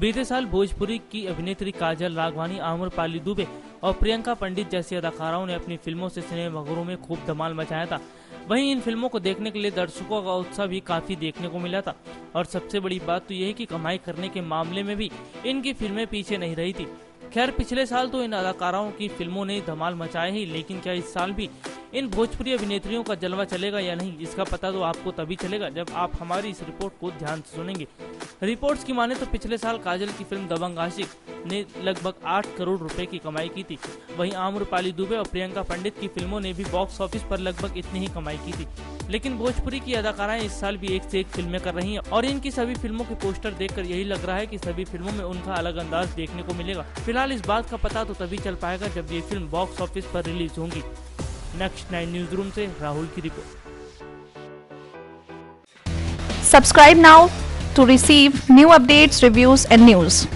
बीते साल भोजपुरी की अभिनेत्री काजल राघवानी, आम्रपाली दुबे और प्रियंका पंडित जैसी अदाकाराओं ने अपनी फिल्मों से सिनेमाघरों में खूब धमाल मचाया था। वहीं इन फिल्मों को देखने के लिए दर्शकों का उत्साह भी काफी देखने को मिला था। और सबसे बड़ी बात तो यह है कि कमाई करने के मामले में भी इनकी फिल्में पीछे नहीं रही थी। खैर, पिछले साल तो इन अदाकाराओं की फिल्मों ने धमाल मचाए ही, लेकिन क्या इस साल भी इन भोजपुरी अभिनेत्रियों का जलवा चलेगा या नहीं, इसका पता तो आपको तभी चलेगा जब आप हमारी इस रिपोर्ट को ध्यान से सुनेंगे। रिपोर्ट्स की माने तो पिछले साल काजल की फिल्म दबंग आशिक ने लगभग 8 करोड़ रुपए की कमाई की थी। वहीं आम्रपाली दुबे और प्रियंका पंडित की फिल्मों ने भी बॉक्स ऑफिस पर लगभग इतनी ही कमाई की थी। लेकिन भोजपुरी की अदाकाराएं इस साल भी एक से एक फिल्में कर रही हैं और इनकी सभी फिल्मों के पोस्टर देखकर यही लग रहा है कि सभी फिल्मों में उनका अलग अंदाज देखने को मिलेगा। फिलहाल इस बात का पता तो तभी चल पाएगा जब ये फिल्म बॉक्स ऑफिस पर रिलीज होंगी। नेक्स्ट 9 न्यूज रूम से राहुल की report. Subscribe now to receive new updates, reviews and news.